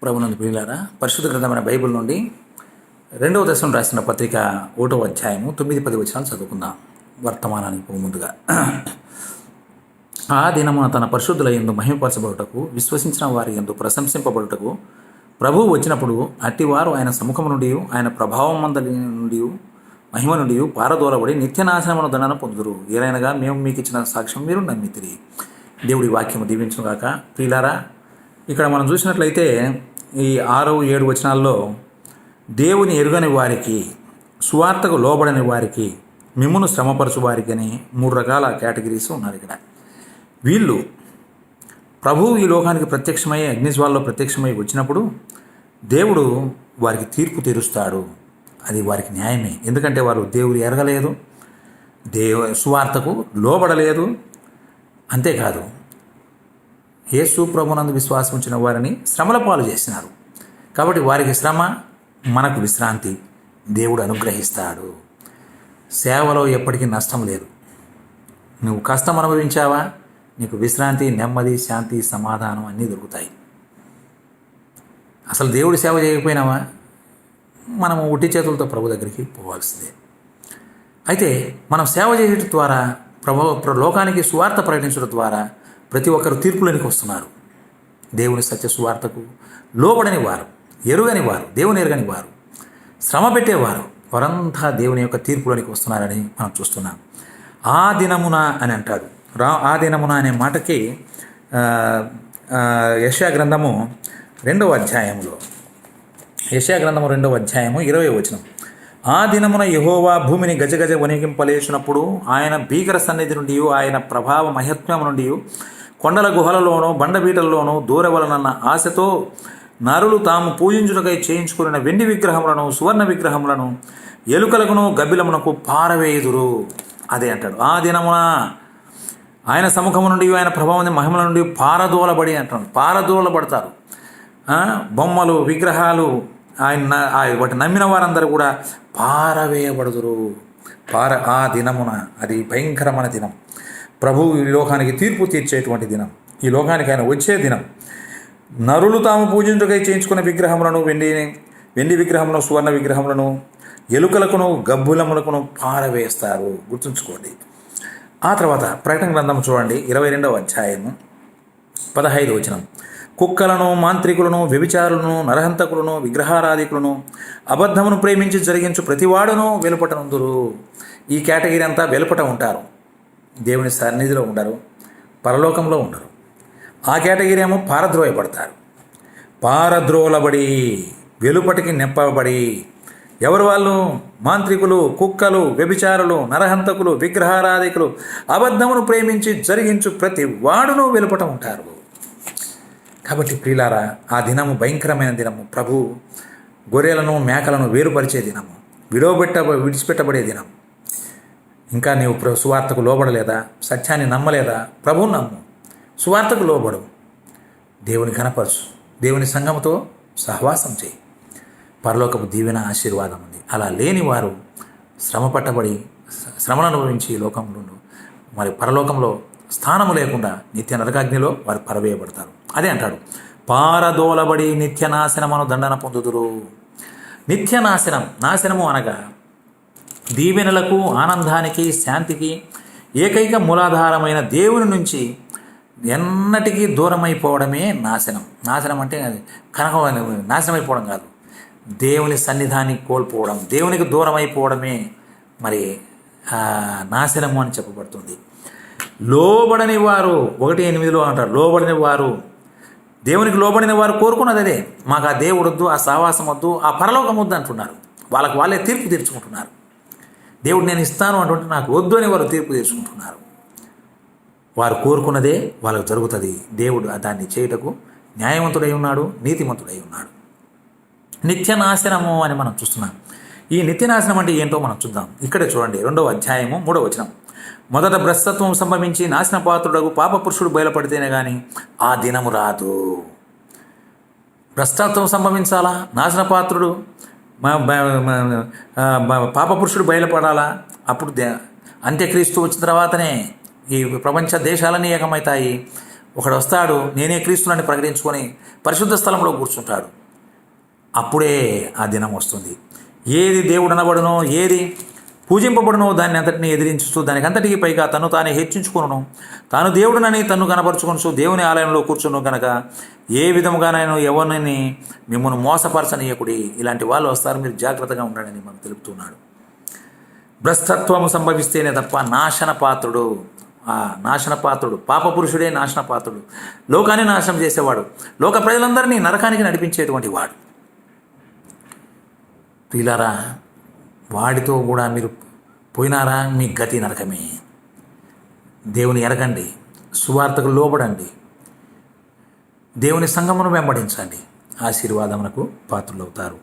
ప్రభునందు ప్రియులారా, పరిశుద్ధ గ్రంథమైన బైబిల్ నుండి 2వ దశను రాసిన పత్రిక 1వ అధ్యాయము 9-10 వచనాలు చదువుకుందాం. వర్తమానానికి ముందుగా, ఆ దినమున తన పరిశుద్ధుల యందు మహిమపరచబడుటకు, విశ్వసించిన వారి యందు ప్రశంసింపబడుటకు ప్రభువు వచ్చినప్పుడు అట్టివారు ఆయన సముఖము నుండి, ఆయన ప్రభావం మందలి నుండి, మహిమ నుండి పారదోలబడి నిత్యనాశనమును దండన పొందుదురు. ఏలైనగా మేము మీకు ఇచ్చిన సాక్ష్యం మీరు నమ్మితిరి. దేవుడి వాక్యము దీవించుగాక. ప్రియులారా, ఇక్కడ మనం చూసినట్లయితే ఈ 6-7 వచనాల్లో దేవుని ఎరుగని వారికి, సువార్తకు లోబడని వారికి, మిమ్మును శ్రమపరచు వారికి అని 3 రకాల కేటగిరీస్ ఉన్నారు. ఇక్కడ వీళ్ళు ప్రభువు ఈ లోకానికి ప్రత్యక్షమై అగ్నిజ్వాలలో ప్రత్యక్షమై వచ్చినప్పుడు దేవుడు వారికి తీర్పు తీరుస్తాడు. అది వారికి న్యాయమే. ఎందుకంటే వారు దేవుడు ఎరగలేదు, సువార్తకు లోబడలేదు. అంతేకాదు, యేసు ప్రభునందు విశ్వాసం ఉంచిన వారిని శ్రమల పాలు చేసినారు. కాబట్టి వారికి శ్రమ, మనకు విశ్రాంతి దేవుడు అనుగ్రహిస్తాడు. సేవలో ఎప్పటికీ నష్టం లేదు. నువ్వు కష్టం అనుభవించావా, నీకు విశ్రాంతి, నెమ్మది, శాంతి, సమాధానం అన్నీ దొరుకుతాయి. అసలు దేవుడి సేవ చేయకపోయినావా, మనము ఉట్టి చేతులతో ప్రభు దగ్గరికి పోవాల్సిందే. అయితే మనం సేవ చేయడం ద్వారా, లోకానికి సువార్త ప్రకటించడం ద్వారా ప్రతి ఒక్కరు తీర్పులోనికి వస్తున్నారు. దేవుని సత్య సువార్తకు లోబడని వారు, ఎరుగని వారు, దేవుని ఎరగని వారు, శ్రమ పెట్టేవారు, వారంతా దేవుని యొక్క తీర్పులోనికి వస్తున్నారని మనం చూస్తున్నాం. ఆ దినమున అని అంటాడు. ఆ దినమున అనే మాటకి యెషయా గ్రంథము 2వ అధ్యాయములో, యెషయా గ్రంథము 2వ అధ్యాయము 20వ వచనం. ఆ దినమున యెహోవా భూమిని గజగజ వణికింపలేసినప్పుడు, ఆయన భీకర సన్నిధి నుండి, ఆయన ప్రభావ మహత్వం నుండి, కొండల గుహలలోనూ బండబీటల్లోనూ దూరవలనన్న ఆశతో నరులు తాము పూజించుటకై చేయించుకున్న వెండి విగ్రహములను, సువర్ణ విగ్రహములను, ఎలుకలకును గబ్బిలమునకు పారవేయుదురు. అదే అంటాడు. ఆ దినమున ఆయన సముఖము నుండి, ఆయన ప్రభావం మహిమల నుండి పారదోలబడి అంటాడు. పారదోలబడతారు. బొమ్మలు, విగ్రహాలు, వాటి నమ్మిన వారందరూ కూడా పారవేయబడుదురు. ఆ దినమున, అది భయంకరమైన దినం. ప్రభువు ఈ లోకానికి తీర్పు తీర్చేటువంటి దినం. ఈ లోకానికి ఆయన వచ్చే దినం. నరులు తాము పూజించుటకై చేయించుకున్న విగ్రహములను, వెండి విగ్రహములను, సువర్ణ విగ్రహములను, ఎలుకలకును గబ్బులములకును పారవేస్తారు. గుర్తుంచుకోండి. ఆ తర్వాత ప్రకటన గ్రంథం చూడండి, 22వ అధ్యాయము 15వ వచనం. కుక్కలను, మాంత్రికులను, వ్యభిచారులను, నరహంతకులను, విగ్రహారాధికులను, అబద్ధమును ప్రేమించి జరిగించు ప్రతివాడును వెలుపటనుందురు. ఈ కేటగిరీ అంతా వెలుపట ఉంటారు. దేవుని సన్నిధిలో ఉండరు, పరలోకంలో ఉండరు. ఆ కేటగిరీ ఏమో పారద్రోయబడతారు. పారద్రోలబడి, వెలుపటికి నెప్పబడి. ఎవరు వాళ్ళు? మాంత్రికులు, కుక్కలు, వ్యభిచారులు, నరహంతకులు, విగ్రహారాధికులు, అబద్ధమును ప్రేమించి జరిగించు ప్రతి వాడును వెలుపట ఉంటారు. కాబట్టి ప్రియులారా, ఆ దినము భయంకరమైన దినము. ప్రభు గొర్రెలను, మేకలను వేరుపరిచే దినము, విడిచిపెట్టబడే దినం. ఇంకా నీవు సువార్తకు లోబడలేదా, సత్యాన్ని నమ్మలేదా? ప్రభువుని నమ్ము, సువార్తకు లోబడు, దేవుని ఘనపరచు, దేవుని సంఘముతో సహవాసం చేయి. పరలోకపు దీవెన, ఆశీర్వాదం ఉంది. అలా లేని వారు శ్రమ పట్టబడి, శ్రమను అనుభవించి లోకంలో, మరి పరలోకంలో స్థానము లేకుండా నిత్య నరకాగ్నిలో వారు పరవేయబడతారు. అదే అంటాడు, పారదోలబడి నిత్యనాశనమును దండన పొందుదురు. నిత్యనాశనం, నాశనము అనగా దీవెనలకు, ఆనందానికి, శాంతికి ఏకైక మూలాధారమైన దేవుని నుంచి ఎన్నటికీ దూరమైపోవడమే నాశనం. నాశనం అంటే అది నాశనం అయిపోవడం కాదు, దేవుని సన్నిధాన్ని కోల్పోవడం, దేవునికి దూరం అయిపోవడమే మరి నాశనము అని చెప్పబడుతుంది. లోబడని వారు 1:8 అంటారు. లోబడని వారు, దేవునికి లోబడిన వారు కోరుకున్నది అదే. మాకు ఆ దేవుడు వద్దు, ఆ సావాసం వద్దు, ఆ పరలోకం వద్దు అంటున్నారు. వాళ్ళకు వాళ్ళే తీర్పు తీర్చుకుంటున్నారు. దేవుడు నేను ఇస్తాను అంటుంటే నాకు వద్దు అని వారు తీర్పు తీర్చుకుంటున్నారు. వారు కోరుకున్నదే వాళ్ళకు జరుగుతుంది. దేవుడు దాన్ని చేయుటకు న్యాయవంతుడై ఉన్నాడు, నీతిమంతుడై ఉన్నాడు. నిత్యనాశనము అని మనం చూస్తున్నాం. ఈ నిత్యనాశనం అంటే ఏంటో మనం చూద్దాం. ఇక్కడే చూడండి, 2వ అధ్యాయము 3వ వచనం. మొదట భ్రష్టత్వం సంభవించి నాశనపాత్రుడకు పాప పురుషుడు బయలుపడితేనే కానీ ఆ దినము రాదు. భ్రష్టత్వం సంభవించాలా, నాశనపాత్రుడు పాపపురుషుడు బయలుపడాలా. అప్పుడు అంత్యక్రీస్తు వచ్చిన తర్వాతనే ఈ ప్రపంచ దేశాలన్నీ ఏకమవుతాయి. ఒకడు వస్తాడు, నేనే క్రీస్తునని ప్రకటించుకొని పరిశుద్ధ స్థలంలో కూర్చుంటాడు. అప్పుడే ఆ దినం వస్తుంది. ఏది దేవుడు అనబడునో, ఏది పూజింపబడునో దాన్ని అంతటిని ఎదిరించుతూ దానికి అంతటికి పైగా తను తానే హెచ్చించుకొనును. తాను దేవుడునని తన్ను కనపరుచుకొనుచు దేవుని ఆలయంలో కూర్చును కనుక ఏ విధముగానైనా ఎవరిని మిమ్మల్ని మోసపరచనీయకుడి. ఇలాంటి వాళ్ళు వస్తారు, మీరు జాగ్రత్తగా ఉండండి మనకు తెలుపుతున్నాడు. భ్రష్టత్వము సంభవిస్తేనే తప్ప నాశనపాత్రుడు, పాపపురుషుడే నాశనపాత్రుడు, లోకాన్ని నాశనం చేసేవాడు, లోక ప్రజలందరినీ నరకానికి నడిపించేటువంటి వాడు. ప్రియులారా, వాడితో కూడా మీరు పోయినారా, మీ గతి నరకమే. దేవుని ఎరగండి, సువార్తకు లోబడండి, దేవుని సంఘమును వెంబడించండి, ఆశీర్వాదమునకు పాత్రులవుతారు.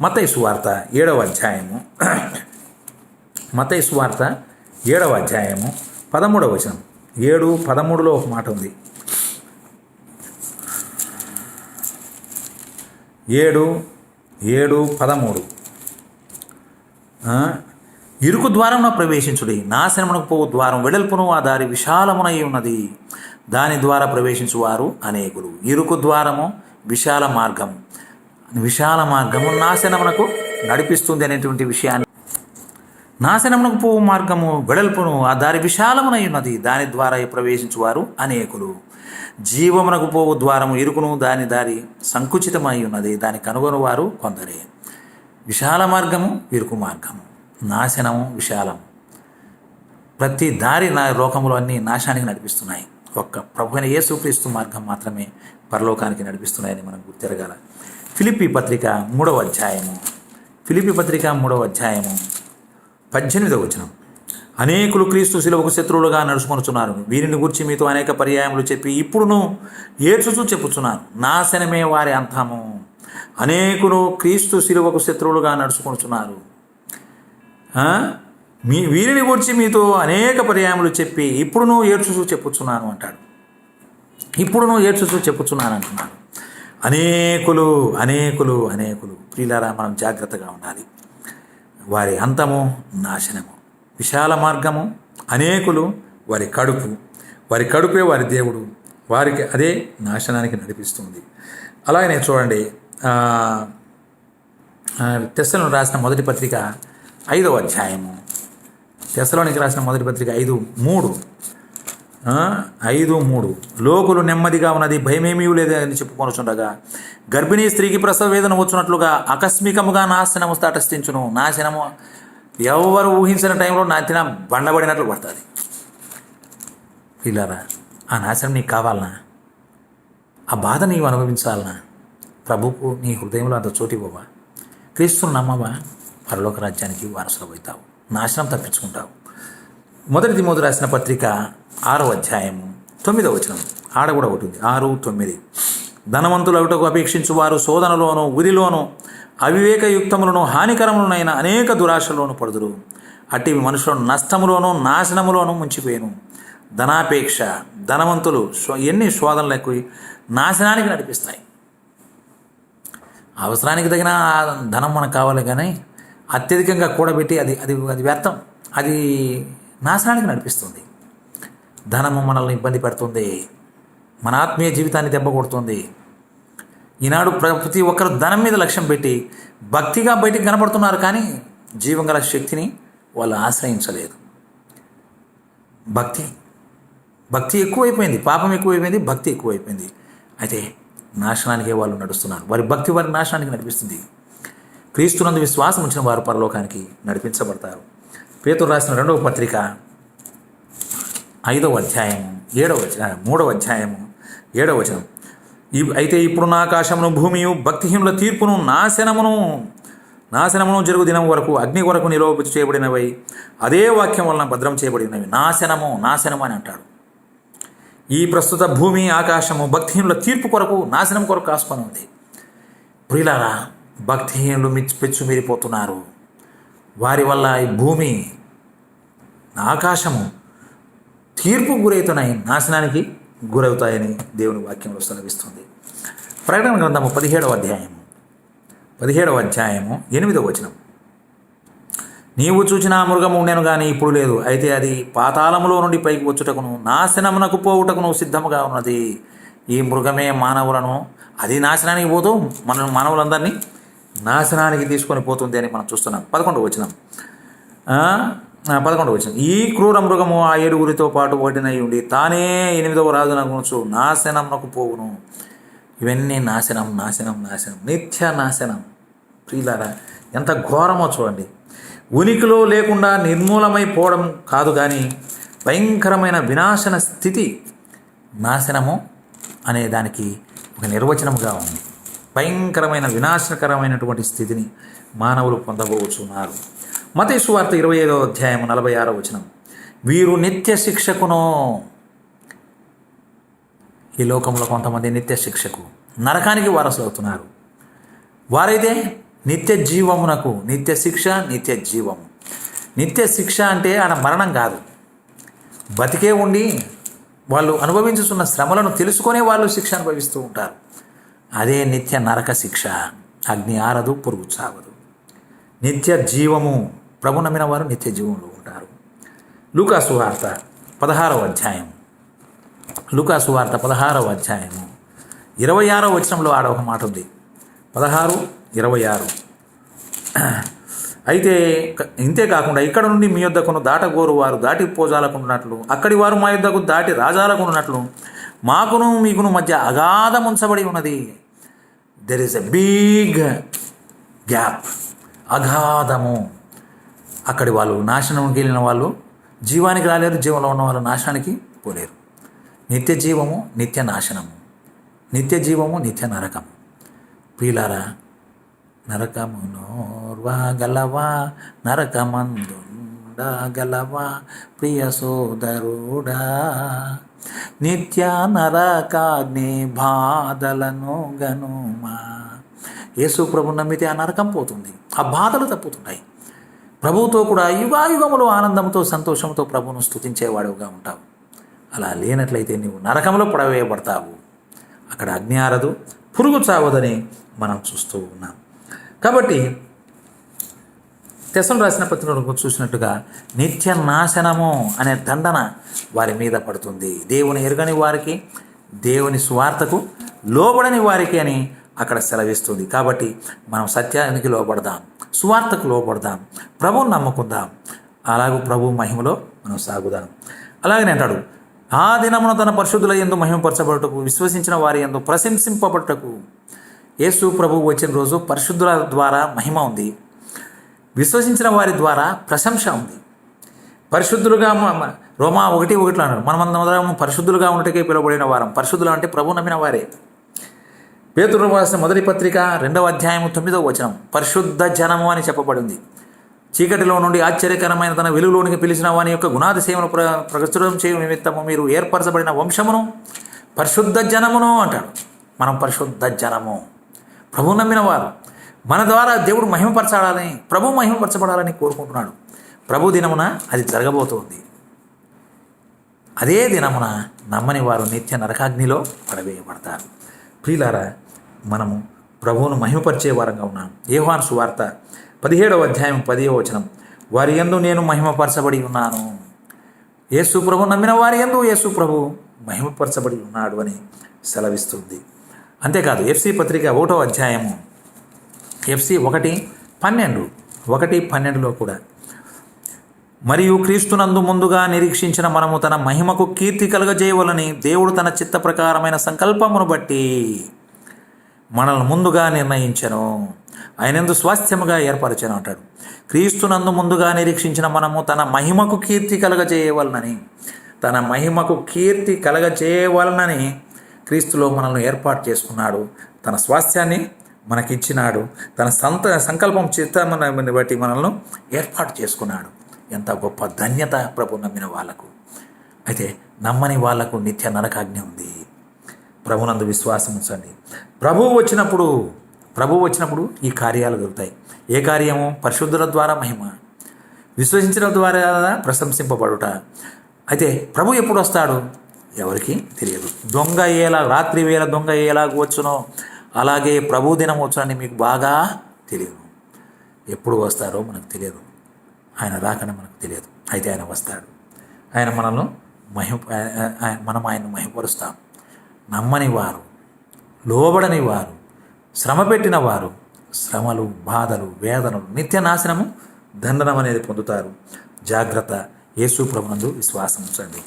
మత్తయి సువార్త 7వ అధ్యాయము, మత్తయి సువార్త 7వ అధ్యాయము 13వ వచనం. 7:13 ఒక మాట ఉంది. 7:13 ఇరుకు ద్వారమున ప్రవేశించుడి, నాశనమునకు పోవు ద్వారం వెడల్పును, ఆ దారి విశాలమునై ఉన్నది, దాని ద్వారా ప్రవేశించువారు అనేకులు. ఇరుకు ద్వారము, విశాల మార్గము నాశనమునకు నడిపిస్తుంది అనేటువంటి విషయాన్ని, నాశనమునకు పోవు మార్గము వెడల్పును, ఆ దారి విశాలమునై ఉన్నది, దాని ద్వారా ప్రవేశించువారు అనేకులు. జీవమునకు పోవు ద్వారము ఇరుకును, దాని దారి సంకుచితమై ఉన్నది, దాని కనుగొనువారు కొందరే. విశాల మార్గము, ఇరుకు మార్గము, నాశనము, విశాలము. ప్రతి దారి లోకములో అన్ని నాశానికి నడిపిస్తున్నాయి. ఒక్క ప్రభువైన యేసుక్రీస్తు మార్గం మాత్రమే పరలోకానికి నడిపిస్తున్నాయని మనం గుర్తెరగాల. ఫిలిప్పీ పత్రిక 3వ అధ్యాయము, 18వ వచనం. అనేకులు క్రీస్తు శిలువకు శత్రువులుగా నడుచుకొనుచున్నారు. వీరిని గురించి మీతో అనేక పర్యాయములు చెప్పి ఇప్పుడును ఏడ్చుచూ చెప్పుచున్నాను, నాశనమే వారి అంతము. అనేకులు క్రీస్తు శిలువకు శత్రువులుగా నడుచుకొనుచున్నారు. వీరిని గురించి మీతో అనేక పర్యాయములు చెప్పి ఇప్పుడును ఏడ్చుచూ చెప్పుచున్నాను అంటాడు. ఇప్పుడును ఏడ్చుచూ చెప్పుచున్నాను అంటున్నాడు. అనేకులు. ప్రియులారా, మనం జాగ్రత్తగా ఉండాలి. వారి అంతము నాశనము. విశాల మార్గము, అనేకులు, వారి కడుపే వారి దేవుడు, వారికి అదే నాశనానికి నడిపిస్తుంది. అలాగనే చూడండి, తెస్సలోనికి రాసిన మొదటి పత్రిక 5వ అధ్యాయము, తెస్సలోనికి రాసిన మొదటి పత్రిక 5:3 లోకులు నెమ్మదిగా ఉన్నది, భయమేమీ లేదని చెప్పుకొనుచుండగా గర్భిణీ స్త్రీకి ప్రసవ వేదన వచ్చినట్లుగా ఆకస్మికముగా నాశనము తటస్థించును. నాశనము ఎవరు ఊహించిన టైంలో నాతిన బండబడినట్లు పడుతుంది. పిల్లరా, ఆ నాశనం నీకు కావాలనా? ఆ బాధ నీవు అనుభవించాలనా? ప్రభువుకు నీ హృదయంలో అంత చోటు ఇవ్వవా? క్రీస్తును నమ్మవా? పరలోక రాజ్యానికి వారసులు అవుతావు, నాశనం తప్పించుకుంటావు. మొదటి తిమోతి రాసిన పత్రిక 6వ అధ్యాయము 9వ వచనం. ఆడ కూడా ఒకటి ఉంది, 6:9. ధనవంతులవుటకు అపేక్షించు వారు శోధనలోను, ఉరిలోను, అవివేకయుక్తములను, హానికరములనైన అనేక దురాశలోను పడుదురు. అట్టివి మనుషులను నష్టములోను, నాశనములోను ముంచిపోయాను. ధనాపేక్ష, ధనవంతులు ఎన్ని శోధనలకు నాశనానికి నడిపిస్తాయి. అవసరానికి తగిన ధనం మనకు కావాలి, కానీ అత్యధికంగా కూడబెట్టి అది అది అది వ్యర్థం, అది నాశనానికి నడిపిస్తుంది. ధనము మనల్ని ఇబ్బంది పెడుతుంది, మన ఆత్మీయ జీవితాన్ని దెబ్బ కొడుతుంది. ఈనాడు ప్రతి ఒక్కరు ధనం మీద లక్ష్యం పెట్టి భక్తిగా బయటికి కనపడుతున్నారు, కానీ జీవం గల శక్తిని వాళ్ళు ఆశ్రయించలేదు. భక్తి ఎక్కువైపోయింది, పాపం ఎక్కువైపోయింది, భక్తి ఎక్కువైపోయింది. అయితే నాశనానికే వాళ్ళు నడుస్తున్నారు. వారి భక్తి వారి నాశనానికి నడిపిస్తుంది. క్రీస్తునందు విశ్వాసం ఉంచిన వారు పరలోకానికి నడిపించబడతారు. పేతురు రాసిన 2వ పత్రిక 5వ అధ్యాయము 3వ అధ్యాయము 7వ వచనం. అయితే ఇప్పుడు నా ఆకాశమును భూమియు భక్తిహీనుల తీర్పును నాశనమును జరుగు దినం వరకు అగ్ని వరకు నిరోధ చేయబడినవై అదే వాక్యం వలన భద్రం చేయబడినవి. నాశనము అని అంటాడు. ఈ ప్రస్తుత భూమి ఆకాశము భక్తిహీనుల తీర్పు కొరకు, నాశనం కొరకు కాసుకొని ఉంది. ప్రియులారా, భక్తిహీనులు పెచ్చుమీరిపోతున్నారు. వారి వల్ల ఈ భూమి, ఆకాశము తీర్పు గురవుతున్నాయి, నాశనానికి గురవుతాయని దేవుని వాక్యంలో సెలవిస్తుంది. ప్రకటన గ్రంథము 17వ అధ్యాయము 8వ వచనం. నీవు చూచిన ఆ మృగము ఉండెను కానీ ఇప్పుడు లేదు. అయితే అది పాతాళములో నుండి పైకి వచ్చుటకును నాశనమునకు పోవుటకును సిద్ధముగా ఉన్నది. ఈ మృగమే మానవులను, అది నాశనానికి పోతూ మానవులందరినీ నాశనానికి తీసుకొని పోతుంది అని మనం చూస్తున్నాం. 11వ వచనం. ఈ క్రూర మృగము ఆ 7గురితో పాటు ఒకటినై ఉండి తానే 8వ రాజునగుచు నాశనమునకు పోవును. ఇవన్నీ నాశనం, నాశనం, నాశనం, నిత్య నాశనం. ప్రియులారా, ఎంత ఘోరమో చూడండి. ఉనికిలో లేకుండా నిర్మూలమైపోవడం కాదు కానీ భయంకరమైన వినాశన స్థితి, నాశనము అనే దానికి ఒక నిర్వచనముగా ఉంది. భయంకరమైన వినాశనకరమైనటువంటి స్థితిని మానవులు పొందబోతున్నారు. మత్తయి సువార్త 25వ అధ్యాయం 46వ వచనం. వీరు నిత్య శిక్షకును. ఈ లోకంలో కొంతమంది నిత్య శిక్షకు, నరకానికి వారసులవుతున్నారు. వారైతే నిత్య జీవమునకు, నిత్య శిక్ష, నిత్య జీవము. నిత్య శిక్ష అంటే ఆడ మరణం కాదు, బతికే ఉండి వాళ్ళు అనుభవించుతున్న శ్రమలను తెలుసుకొనే వాళ్ళు శిక్ష అనుభవిస్తూ ఉంటారు. అదే నిత్య నరక శిక్ష. అగ్ని ఆరదు, పురుగు చావదు. నిత్య జీవము, ప్రభు నమ్మిన వారు నిత్య జీవంలో ఉంటారు. లూకా సువార్త 16వ అధ్యాయం, లూకా సువార్త 16వ అధ్యాయము 26వ వచనంలో ఆడ ఒక మాట ఉంది. 16:26. అయితే ఇంతే కాకుండా ఇక్కడ నుండి మీ యొద్దకును దాటగోరు వారు దాటి పోజాలకుంటున్నట్లు, అక్కడి వారు మా యొద్దకు దాటి రాజాలకుంటున్నట్లు మాకును మీకును మధ్య అగాధం ఉంచబడి ఉన్నది. There is a big gap, అగాధము. అక్కడి వాళ్ళు నాశనంకి వెళ్ళిన వాళ్ళు జీవానికి రాలేరు, జీవంలో ఉన్న వాళ్ళు నాశనానికి పోలేరు. నిత్య జీవము, నిత్య నాశనము. నిత్య జీవము, నిత్య నరకము. ప్రియులారా, నరకమునోర్వగలవా, నరకమందుండగలవా ప్రియ సోదరుడా, నిత్య నరకాగ్ని బాధలను గనుమా. యేసు ప్రభు నమ్మితే ఆ నరకం పోతుంది, ఆ బాధలు తప్పుతున్నాయి. ప్రభువుతో కూడా యుగాయుగములు ఆనందంతో సంతోషంతో ప్రభువును స్తుతించేవాడుగా ఉంటావు. అలా లేనట్లయితే నీవు నరకంలో పడవేయబడతావు. అక్కడ అగ్ని ఆరదు, పురుగు చావదని మనం చూస్తూ ఉన్నాం. కాబట్టి తెస్సలోనికీయులకు రాసిన పత్రికలో చూసినట్టుగా నిత్య నాశనము అనే దండన వారి మీద పడుతుంది. దేవుని ఎరుగని వారికి, దేవుని సువార్తకు లోబడని వారికి అని అక్కడ సెలవిస్తుంది. కాబట్టి మనం సత్యానికి లోబడదాం, సువార్తకు లోబడదాం, ప్రభువుని నమ్ముకుందాం. అలాగూ ప్రభు మహిమలో మనం సాగుదాం. అలాగనే అంటాడు, ఆ దినమున తన పరిశుద్ధుల యందు మహిమపరచబడుటకు, విశ్వసించిన వారి యందు ప్రశంసింపబడుటకు. యేసు ప్రభువు వచ్చిన రోజు పరిశుద్ధుల ద్వారా మహిమ ఉంది, విశ్వసించిన వారి ద్వారా ప్రశంస ఉంది. పరిశుద్ధులుగా రోమా 1:1 అన్నాడు, మనమందరం పరిశుద్ధులుగా ఉండటకే పిలువబడిన వారం. పరిశుద్ధులు అంటే ప్రభు నమ్మిన వారే. పేతురు రాసిన మొదటి పత్రిక 2వ అధ్యాయం 9వ వచనం, పరిశుద్ధ జనము అని చెప్పబడింది. చీకటిలో నుండి ఆశ్చర్యకరమైన తన వెలుగులోనికి పిలిచిన వాని యొక్క గుణాతిశయమును ప్రచురం చేయు నిమిత్తము మీరు ఏర్పరచబడిన వంశమును, పరిశుద్ధ జనమును అంటాడు. మనం పరిశుద్ధ జనము, ప్రభు నమ్మిన వారు. మన ద్వారా దేవుడు మహిమపరచాలని, ప్రభు మహిమపరచబడాలని కోరుకుంటున్నాడు. ప్రభు దినమున అది జరగబోతోంది. అదే దినమున నమ్మని వారు నిత్య నరకాగ్నిలో పడవేయబడతారు. ప్రియులారా, మనము ప్రభువును మహిమపరిచే వారంగా ఉన్నాం. యోహాను సువార్త 17వ అధ్యాయం 10వ వచనం, వారి యందు నేను మహిమపరచబడి ఉన్నాను. యేసు ప్రభు నమ్మిన వారి యందు యేసు ప్రభు మహిమపరచబడి ఉన్నాడు అని సెలవిస్తుంది. అంతేకాదు ఎఫ్సి పత్రిక 1వ అధ్యాయము ఎఫ్సి 1:12లో కూడా, మరియు క్రీస్తునందు ముందుగా నిరీక్షించిన మనము తన మహిమకు కీర్తి కలుగజేయవలని దేవుడు తన చిత్త ప్రకారమైన సంకల్పమును బట్టి మనల్ని ముందుగా నిర్ణయించెను, ఆయనందు స్వాస్థ్యముగా ఏర్పరచెను అంటాడు. క్రీస్తునందు ముందుగా నిరీక్షించిన మనము తన మహిమకు కీర్తి కలగజేయవలనని, తన మహిమకు కీర్తి కలగజేయవలనని క్రీస్తులో మనల్ని ఏర్పాటు చేసుకున్నాడు. తన స్వాస్థ్యాన్ని మనకిచ్చినాడు. తన సంకల్పం చిత్తాన్ని బట్టి మనల్ని ఏర్పాటు చేసుకున్నాడు. ఎంత గొప్ప ధన్యత ప్రభు నమ్మిన వాళ్లకు. అయితే నమ్మని వాళ్లకు నిత్య నరకాగ్ని ఉంది. ప్రభునందు విశ్వాసం ఉంచండి. ప్రభువు వచ్చినప్పుడు ఈ కార్యాలు దొరుకుతాయి. ఏ కార్యము? పరిశుద్ధుల ద్వారా మహిమ, విశ్వసించడం ద్వారా ప్రశంసింపబడుట. అయితే ప్రభు ఎప్పుడు వస్తాడు ఎవరికి తెలియదు. రాత్రి వేళ దొంగ ఎలాగ వచ్చునో అలాగే ప్రభు దినం వచ్చునని మీకు బాగా తెలియదు. ఎప్పుడు వస్తారో మనకు తెలియదు. ఆయన రాకనే మనకు తెలియదు. అయితే ఆయన వస్తాడు. ఆయన మనల్ని మనం ఆయన్ని మహిమపరుస్తాం. నమ్మని వారు, లోబడని వారు, శ్రమ పెట్టిన వారు శ్రమలు, బాధలు, వేదనలు, నిత్య నాశనము, దండనం అనేది పొందుతారు. జాగ్రత్త. యేసు ప్రభునందు విశ్వాసం ఉంచండి.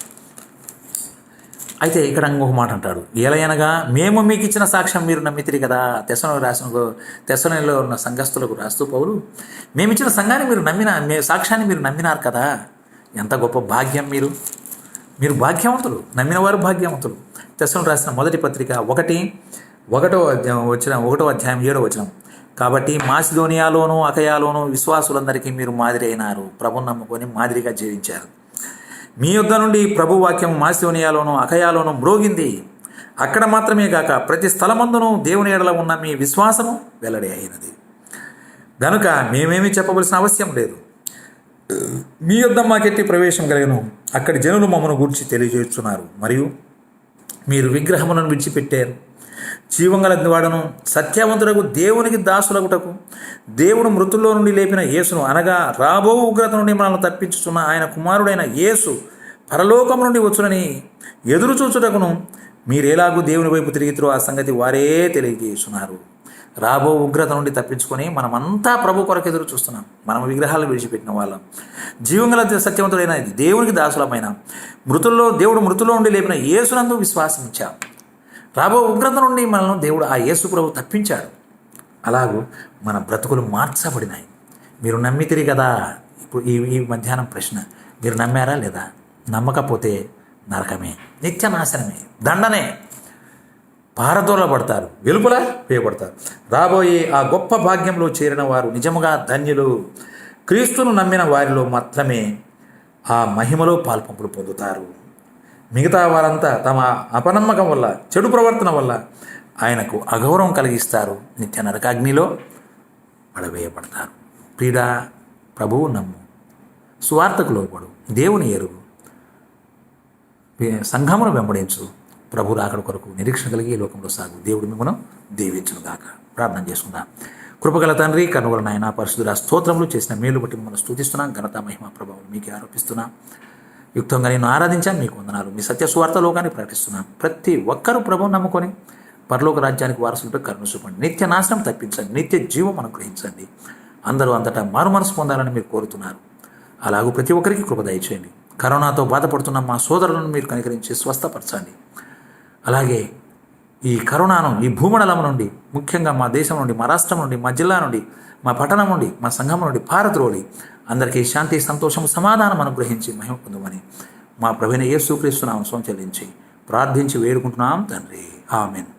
అయితే ఇక్కడ ఇంకొక మాట అంటాడు, ఎలయనగా మేము మీకు ఇచ్చిన సాక్ష్యం మీరు నమ్మితిరి కదా. తెస్సలోనిలో ఉన్న సంఘస్థులకు రాస్తూ పౌలు, మేమిచ్చిన సంఘాన్ని మీరు సాక్ష్యాన్ని మీరు నమ్మినారు కదా. ఎంత గొప్ప భాగ్యం! మీరు భాగ్యవంతులు, నమ్మిన వారు భాగ్యవంతులు. తెస్సలోనికి రాసిన మొదటి పత్రిక 1:1 అధ్యాయం 7వ వచనం. కాబట్టి మాసిదోనియాలోను అకయాలోను విశ్వాసులందరికీ మీరు మాదిరి అయినారు. ప్రభుని నమ్ముకొని మాదిరిగా జీవించారు. మీ యొద్ద నుండి ప్రభు వాక్యం మాసిదోనియాలోను అకయాలోను మ్రోగింది. అక్కడ మాత్రమే కాక ప్రతి స్థలమందును దేవుని ఎడల ఉన్న మీ విశ్వాసము వెల్లడి అయినది. గనుక మేమేమీ చెప్పవలసిన అవసరం లేదు. మీ యొద్ద మాకెట్టి ప్రవేశం కలిగను. అక్కడి జనులు మమ్మను గూర్చి తెలియజేస్తున్నారు. మరియు మీరు విగ్రహములను విడిచిపెట్టారు, జీవంగల వాడను సత్యవంతులకు దేవునికి దాసులగుటకు దేవుడు మృతుల్లో నుండి లేపిన యేసును, అనగా రాబో ఉగ్రత నుండి మనల్ని తప్పించుచున్న ఆయన కుమారుడైన యేసు పరలోకం నుండి వచ్చునని ఎదురు చూచుటకును మీరేలాగూ దేవుని వైపు తిరిగితురో ఆ సంగతి వారే తెలియజేస్తున్నారు. రాబో ఉగ్రత నుండి తప్పించుకొని మనమంతా ప్రభు కొరకు ఎదురు చూస్తున్నాం. మనం విగ్రహాలు విడిచిపెట్టిన వాళ్ళం, జీవంగల సత్యవంతుడైన దేవునికి దాసులమైన దేవుడు మృతుల్లో నుండి లేపిన యేసునందు విశ్వాసం ఇచ్చాం. రాబో ఉగ్రత నుండి మనల్ని దేవుడు ఆ యేసు ప్రభు తప్పించాడు. అలాగూ మన బ్రతుకులు మార్చబడినాయి. మీరు నమ్మితిరి కదా. ఇప్పుడు ఈ మధ్యాహ్నం ప్రశ్న, మీరు నమ్మారా లేదా? నమ్మకపోతే నరకమే, నిత్య నాశనమే, దండనే, పారదోలబడతారు, వెలుపల వేయబడతారు. రాబోయే ఆ గొప్ప భాగ్యంలో చేరిన వారు నిజముగా ధన్యులు. క్రీస్తును నమ్మిన వారిలో మాత్రమే ఆ మహిమలో పాల్పంపులు పొందుతారు. మిగతా వారంతా తమ అపనమ్మకం వల్ల, చెడు ప్రవర్తన వల్ల ఆయనకు అగౌరవం కలిగిస్తారు. నిత్య నరకాగ్నిలో పడవేయబడతారు. ప్రియుడా, ప్రభువు నమ్ము, సువార్తకు లోబడు, దేవుని ఎరుగు, సంఘమును వెంబడించు, ప్రభు రాకడ కొరకు నిరీక్షణ కలిగి ఈ లోకంలో సాగు. దేవుడు మిమ్మల్ని దీవించును గాక. ప్రార్థన చేసుకుందాం. కృపగల తండ్రి, కనుగొల నాయన, పరిశుద్ధుడా, స్తోత్రములు చేసిన మేలు బట్టి మిమ్మల్ని స్తుతిస్తున్నాం. ఘనత, మహిమ, ప్రభావం మీకే ఆరోపిస్తున్నాం. యుక్తంగా నేను ఆరాధించాను, మీకు వందనాలు. మీ సత్య సువార్త లోకాన్ని ప్రకటిస్తున్నాం. ప్రతి ఒక్కరూ ప్రభువును నమ్ముకొని పరలోక రాజ్యానికి వారసులపై కరుణ చూపండి. నిత్య నాశనం తప్పించండి, నిత్య జీవం అనుగ్రహించండి. అందరూ అంతటా మారు మనసు పొందాలని మీరు కోరుతున్నారు. అలాగూ ప్రతి ఒక్కరికి కృప దయచేయండి. కరోనాతో బాధపడుతున్న మా సోదరులను మీరు కనికరించి స్వస్థపరచండి. అలాగే ఈ కరోనాను, ఈ భూమండలం నుండి, ముఖ్యంగా మా దేశం నుండి, మా రాష్ట్రం నుండి, మా జిల్లా నుండి, మా పట్టణం నుండి, మా సంఘం నుండి పారద్రోలి అందరికీ శాంతి, సంతోషం, సమాధానం అనుగ్రహించి మహిమ పొందమని మా ప్రభువైన యేసుక్రీస్తు నామమున చెల్లించి ప్రార్థించి వేడుకుంటున్నాం తండ్రి. ఆమేన్.